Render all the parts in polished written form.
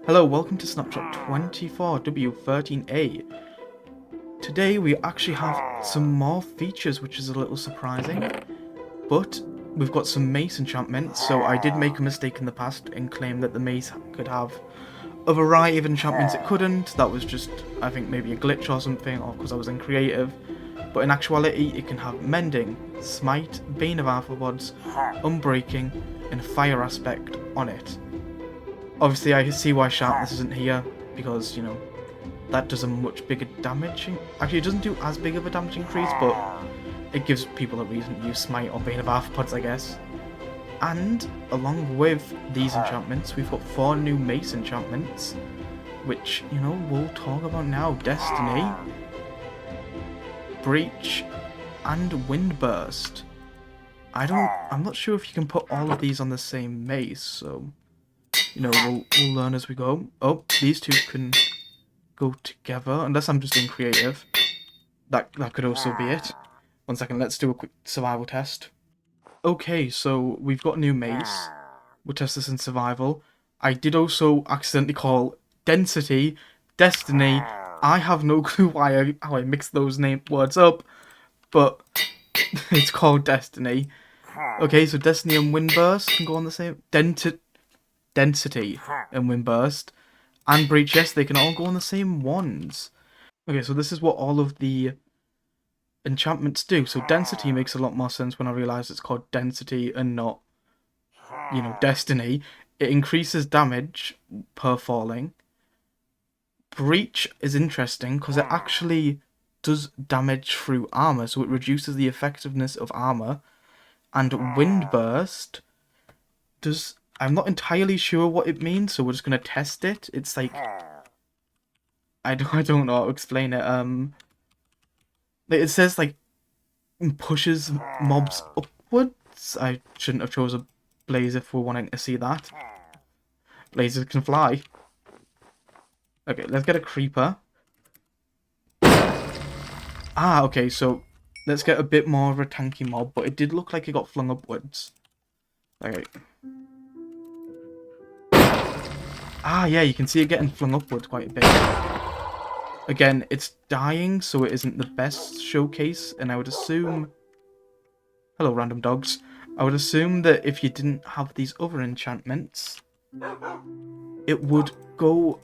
Hello, welcome to Snapshot 24W13A. Today we actually have some more features, which is a little surprising, but we've got some Mace enchantments, so I did make a mistake in the past and claim that the Mace could have a variety of enchantments it couldn't. That was just, I think, maybe a glitch or something, or because I was in creative. But in actuality, it can have Mending, Smite, Bane of Arthropods, Unbreaking, and Fire Aspect on it. Obviously, I can see why Sharpness isn't here, because, you know, that does a much bigger damage. Actually, it doesn't do as big of a damage increase, but it gives people a reason to use Smite or Bane of Arthropods, I guess. And, along with these enchantments, we've got 4 new Mace enchantments, which, you know, we'll talk about now. Destiny, Breach, and Windburst. I'm not sure if you can put all of these on the same Mace, so, you know, we'll learn as we go. Oh, these two can go together, unless I'm just being creative. That could also be it. 1 second, let's do a quick survival test. Okay, so we've got a new Mace. We'll test this in survival. I did also accidentally call Density Destiny. I have no clue how I mixed those words up, but it's called Destiny. Okay, so Destiny and Windburst can go on the same... Density and Windburst. And Breach, yes, they can all go on the same ones. Okay, so this is what all of the enchantments do. So Density makes a lot more sense when I realise it's called Density and not, you know, Destiny. It increases damage per falling. Breach is interesting because it actually does damage through armor, so it reduces the effectiveness of armor. And Windburst does... I'm not entirely sure what it means, so we're just gonna test it. It's like... I don't know how to explain it. It says, like, pushes mobs upwards. I shouldn't have chose a blaze if we're wanting to see that. Blazes can fly. Okay, let's get a creeper. Ah, okay, so let's get a bit more of a tanky mob, but it did look like it got flung upwards. Okay. Ah, yeah, you can see it getting flung upwards quite a bit. Again, it's dying, so it isn't the best showcase, and I would assume... Hello, random dogs. I would assume that if you didn't have these other enchantments, it would go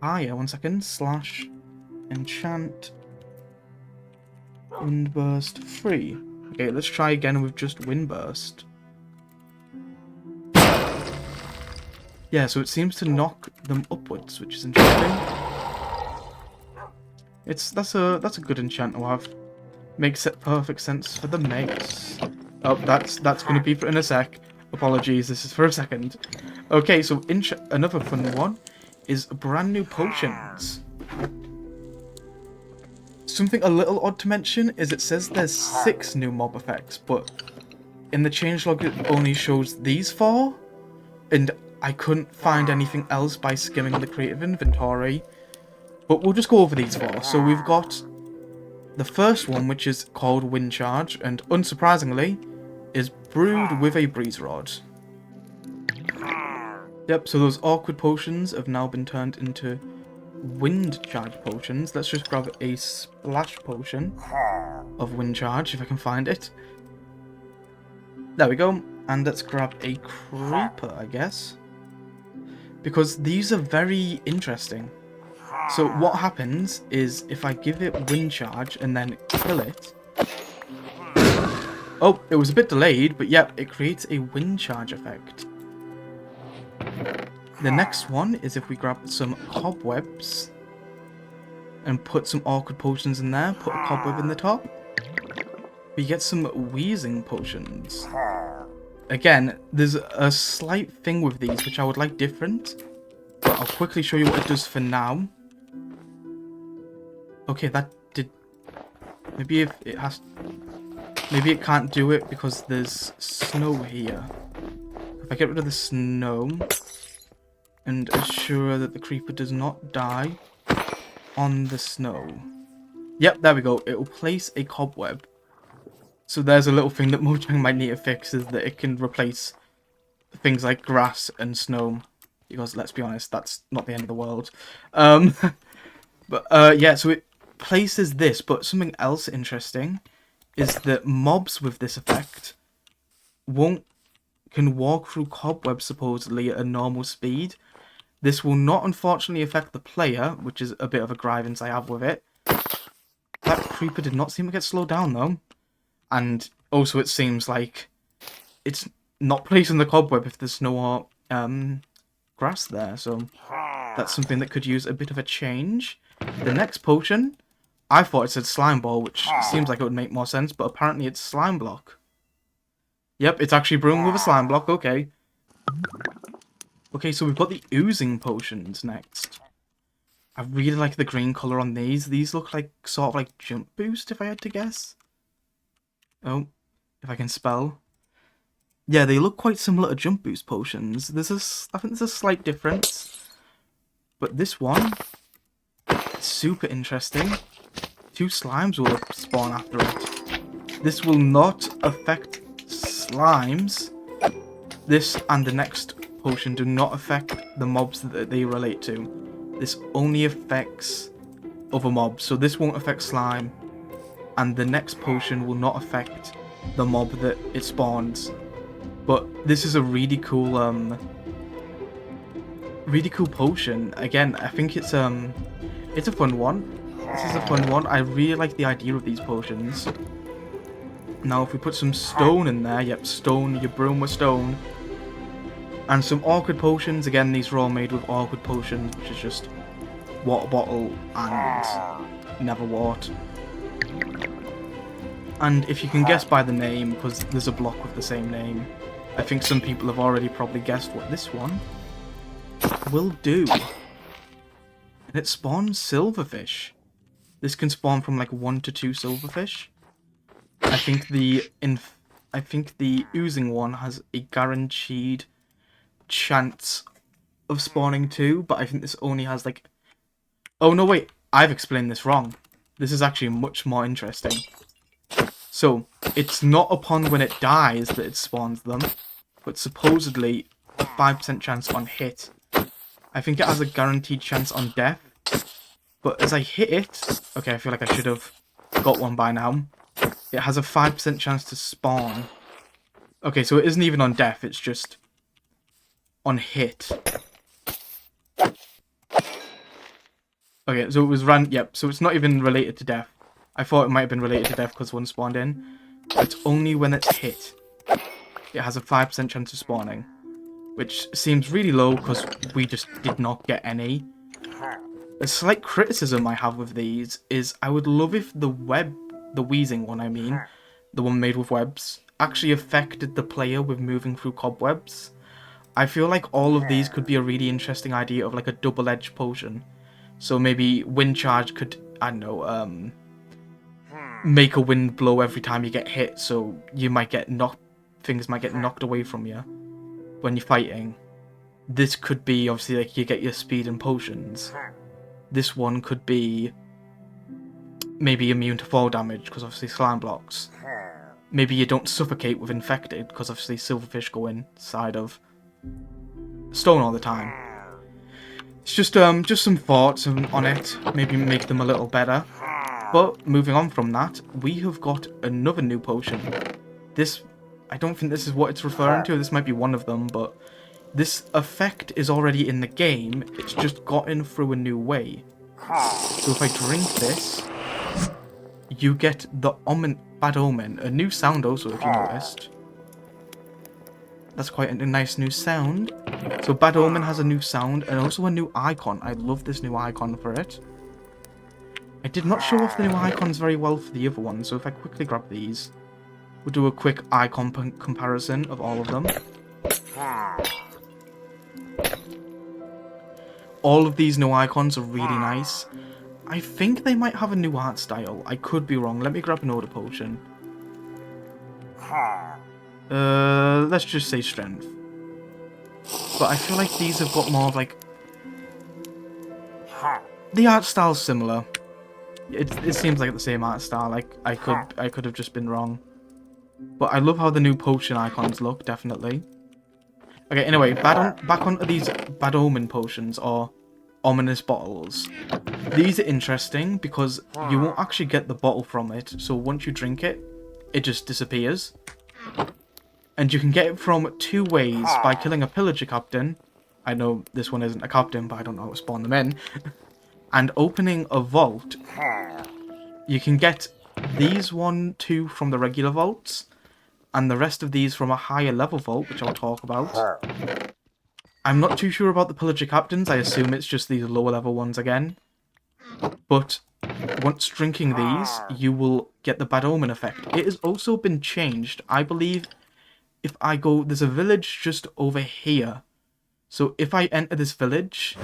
higher. 1 second. / enchant Windburst 3. Okay, let's try again with just Windburst. Yeah, so it seems to knock them upwards, which is interesting. That's a good enchant to have. Makes it perfect sense for the Mace. Oh, that's gonna be for in a sec. Apologies, this is for a second. Okay, so another fun one is brand new potions. Something a little odd to mention is it says there's 6 new mob effects, but in the changelog it only shows these 4, and I couldn't find anything else by skimming the creative inventory. But we'll just go over these 4. So we've got the first one, which is called Wind Charge, and unsurprisingly, is brewed with a breeze rod. Yep, so those awkward potions have now been turned into Wind Charge potions. Let's just grab a splash potion of Wind Charge, if I can find it. There we go. And let's grab a creeper, I guess. Because these are very interesting. So what happens is if I give it Wind Charge and then kill it... Oh, it was a bit delayed, but yep, it creates a Wind Charge effect. The next one is if we grab some cobwebs and put some awkward potions in there, put a cobweb in the top, we get some wheezing potions. Again, there's a slight thing with these which I would like different, but I'll quickly show you what it does for now. Okay, that did... Maybe if it has... Maybe it can't do it because there's snow here. If I get rid of the snow and assure that the creeper does not die on the snow. Yep, there we go. It will place a cobweb. So there's a little thing that Mojang might need to fix, is that it can replace things like grass and snow because let's be honest, that's not the end of the world. But yeah, so it places this, but something else interesting is that mobs with this effect can walk through cobwebs supposedly at a normal speed. This will not unfortunately affect the player, which is a bit of a grievance I have with it. That creeper did not seem to get slowed down though. And also it seems like it's not placing the cobweb if there's no grass there, so that's something that could use a bit of a change. The next potion, I thought it said slime ball, which seems like it would make more sense, but apparently it's slime block. Yep, it's actually brewing with a slime block, okay. Okay, so we've got the oozing potions next. I really like the green colour on these. These look like sort of like jump boost, if I had to guess. Oh, if I can spell. Yeah, they look quite similar to jump boost potions. I think there's a slight difference. But this one, super interesting. 2 slimes will spawn after it. This will not affect slimes. This and the next potion do not affect the mobs that they relate to. This only affects other mobs. So this won't affect slime. And the next potion will not affect the mob that it spawns. But this is a really cool potion. Again, I think it's a fun one. This is a fun one. I really like the idea of these potions. Now, if we put some stone in there, yep, stone, you brew 'em with stone. And some awkward potions. Again, these are all made with awkward potions, which is just water bottle and never wart. And if you can guess by the name, because there's a block with the same name, I think some people have already probably guessed what this one will do. And it spawns silverfish. This can spawn from like 1 to 2 silverfish. I think the oozing one has a guaranteed chance of spawning 2, but I think this only has like... Oh no, wait, I've explained this wrong. This is actually much more interesting. So, it's not upon when it dies that it spawns them, but supposedly a 5% chance on hit. I think it has a guaranteed chance on death, but as I hit it... Okay, I feel like I should have got one by now. It has a 5% chance to spawn. Okay, so it isn't even on death, it's just on hit. Okay, so it was yep, so it's not even related to death. I thought it might have been related to death because one spawned in. But it's only when it's hit. It has a 5% chance of spawning. Which seems really low because we just did not get any. A slight criticism I have with these is I would love if the wheezing one, I mean, the one made with webs, actually affected the player with moving through cobwebs. I feel like all of these could be a really interesting idea of like a double-edged potion. So maybe wind charge could, I don't know, make a wind blow every time you get hit, so you might get things might get knocked away from you when you're fighting. This could be, obviously, like, you get your speed and potions. This one could be maybe immune to fall damage, because obviously slime blocks. Maybe you don't suffocate with infected, because obviously silverfish go inside of stone all the time. It's just some thoughts on it, maybe make them a little better. But moving on from that, we have got another new potion. This, I don't think this is what it's referring to, this might be one of them, but this effect is already in the game, it's just gotten through a new way. So if I drink this, you get the bad omen, a new sound also if you noticed. That's quite a nice new sound. So bad omen has a new sound and also a new icon. I love this new icon for it. I did not show off the new icons very well for the other ones, so if I quickly grab these, we'll do a quick icon comparison of all of them. All of these new icons are really nice. I think they might have a new art style. I could be wrong. Let me grab an order potion. Let's just say strength. But I feel like these have got more of like... The art style's similar. It seems like the same art style. Like I could have just been wrong. But I love how the new potion icons look, definitely. Okay, anyway, back onto these bad omen potions, or ominous bottles. These are interesting because you won't actually get the bottle from it, so once you drink it, it just disappears. And you can get it from two ways: by killing a pillager captain. I know this one isn't a captain, but I don't know how to spawn them in. And opening a vault. You can get these 2 from the regular vaults, and the rest of these from a higher level vault, which I'll talk about. I'm not too sure about the pillager captains. I assume it's just these lower level ones again. But once drinking these, you will get the bad omen effect. It has also been changed. I believe if I go... There's a village just over here. So if I enter this village,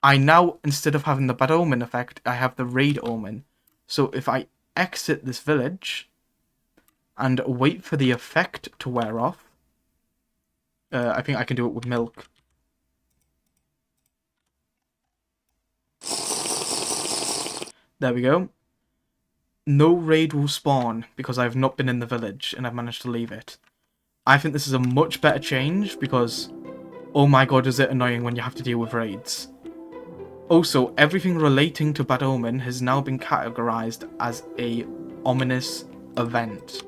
I now, instead of having the bad omen effect, I have the raid omen. So if I exit this village and wait for the effect to wear off, I think I can do it with milk. There we go. No raid will spawn because I've not been in the village and I've managed to leave it. I think this is a much better change because, oh my god, is it annoying when you have to deal with raids. Also, everything relating to Bad Omen has now been categorized as a ominous event.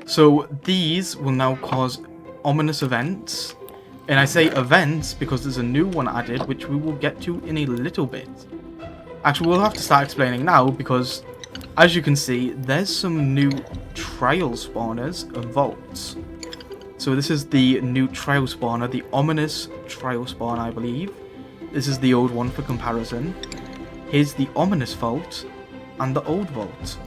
So these will now cause ominous events. And I say events because there's a new one added, which we will get to in a little bit. Actually, we'll have to start explaining now because, as you can see, there's some new trial spawners and vaults. So this is the new trial spawner, the ominous trial spawn, I believe. This is the old one for comparison. Here's the ominous vault and the old vault.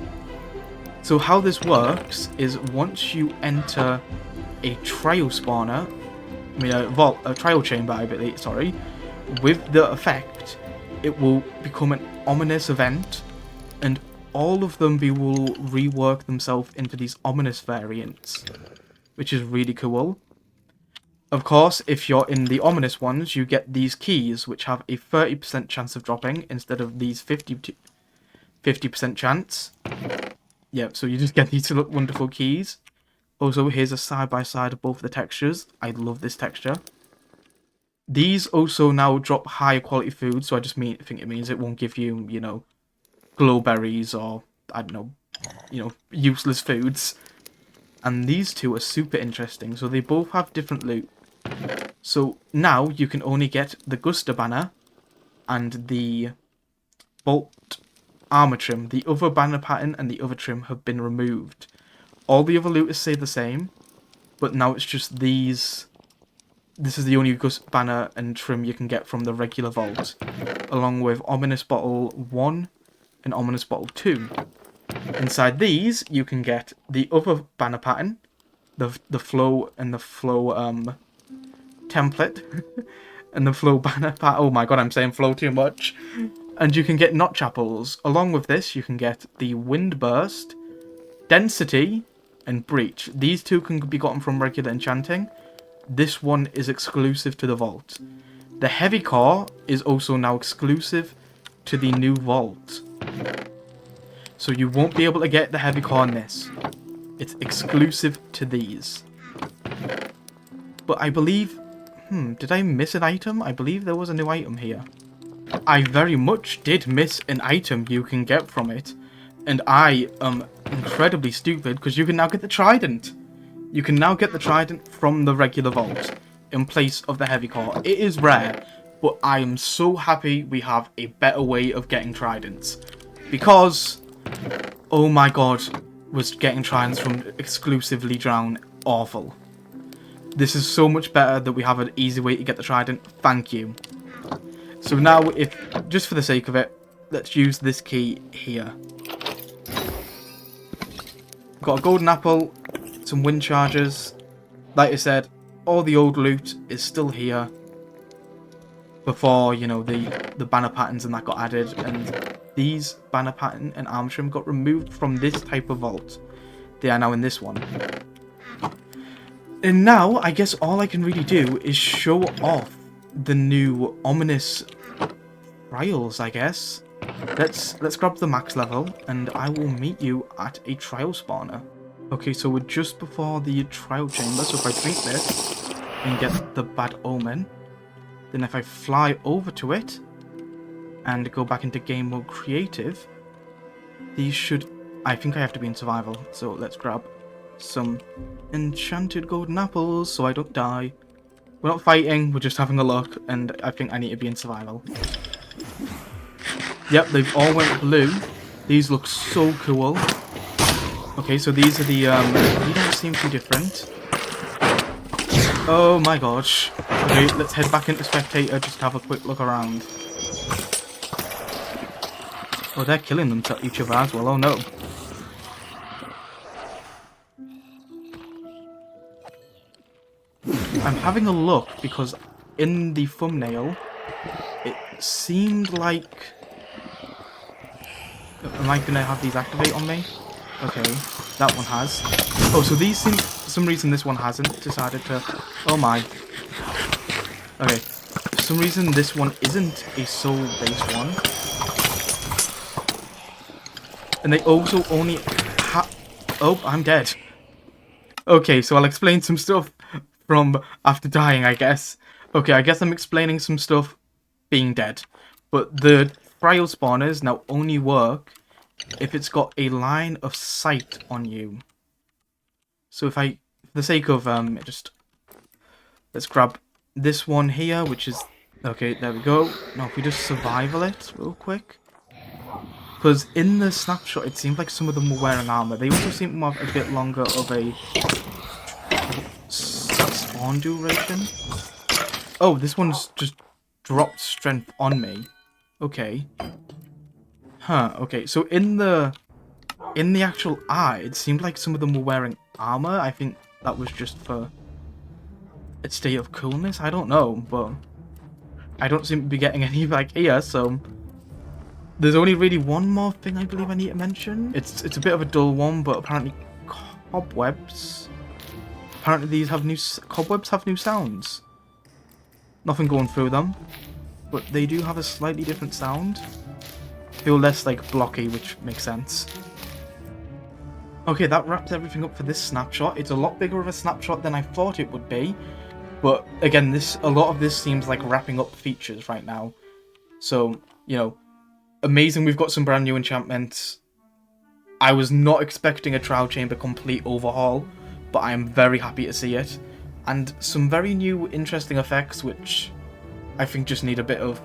So how this works is once you enter a trial spawner, I mean a trial chamber, I believe, sorry, with the effect, it will become an ominous event, and all of them will rework themselves into these ominous variants, which is really cool. Of course, if you're in the ominous ones, you get these keys, which have a 30% chance of dropping instead of these 50% chance. Yeah, so you just get these wonderful keys. Also, here's a side-by-side of both the textures. I love this texture. These also now drop higher quality food, so I just think it means it won't give you, you know, glowberries or, I don't know, you know, useless foods. And these two are super interesting, so they both have different loot. So now you can only get the Guster banner and the Bolt armor trim. The other banner pattern and the other trim have been removed. All the other loot stay the same, but now it's just these. This is the only Gust banner and trim you can get from the regular vault, along with Ominous Bottle 1 and Ominous Bottle 2. Inside these, you can get the other banner pattern, the flow and the flow template, and the flow banner pattern. Oh my god, I'm saying flow too much. And you can get Notch Apples. Along with this, you can get the Wind Burst, Density, and Breach. These two can be gotten from regular enchanting. This one is exclusive to the vault. The Heavy Core is also now exclusive to the new vault. So you won't be able to get the Heavy Core in this. It's exclusive to these. But I believe... did I miss an item? I believe there was a new item here. I very much did miss an item you can get from it. And I am incredibly stupid because you can now get the Trident. You can now get the Trident from the regular vault in place of the Heavy Core. It is rare, but I am so happy we have a better way of getting Tridents. Because, oh my god, was getting Tridents from exclusively Drown awful. This is so much better that we have an easy way to get the Trident. Thank you. So now, if just for the sake of it, let's use this key here. Got a golden apple, some wind chargers. Like I said, all the old loot is still here. Before, you know, the banner patterns and that got added, and these banner pattern and arm trim got removed from this type of vault. They are now in this one. And now, I guess all I can really do is show off the new ominous trials, I guess. Let's grab the max level, and I will meet you at a trial spawner. Okay, so we're just before the trial chamber, so if I drink this, and get the bad omen. Then if I fly over to it and go back into game mode creative, these should... I think I have to be in survival, so let's grab some enchanted golden apples so I don't die. We're not fighting, we're just having a look, and I think I need to be in survival. Yep, they've all went blue. These look so cool. Okay, so these are the, they don't seem too different. Oh my gosh. Okay, let's head back into Spectator just to have a quick look around. Oh, they're killing them to each other as well, oh no. I'm having a look because in the thumbnail, it seemed like... Am I gonna have these activate on me? Okay, that one has. Oh, so these seem... For some reason this one hasn't decided to... Oh my. Okay, for some reason this one isn't a soul-based one. And they also only Oh, I'm dead. Okay, so I'll explain some stuff from after dying, I guess. Okay, I guess I'm explaining some stuff being dead. But the cryo spawners now only work if it's got a line of sight on you. So if I, for the sake of, let's grab this one here, which is, okay, there we go. Now if we just survival it real quick. Because in the snapshot, it seemed like some of them were wearing armor. They also seem to have a bit longer of a spawn duration. Oh, this one's just dropped strength on me. Okay. Huh, okay. So in the actual eye, it seemed like some of them were wearing armor. I think that was just for a state of coolness. I don't know, but I don't seem to be getting any back here, so... There's only really one more thing I believe I need to mention. It's a bit of a dull one, but apparently cobwebs. Apparently these have cobwebs have new sounds. Nothing going through them, but they do have a slightly different sound. Feel less like blocky, which makes sense. Okay, that wraps everything up for this snapshot. It's a lot bigger of a snapshot than I thought it would be, but again, a lot of this seems like wrapping up features right now. So, you know. Amazing, we've got some brand new enchantments. I was not expecting a Trial Chamber complete overhaul, but I am very happy to see it. And some very new interesting effects, which I think just need a bit of,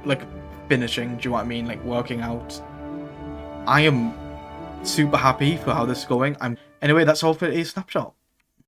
like, finishing, do you know what I mean? Like, working out. I am super happy for how this is going. Anyway, that's all for today's snapshot.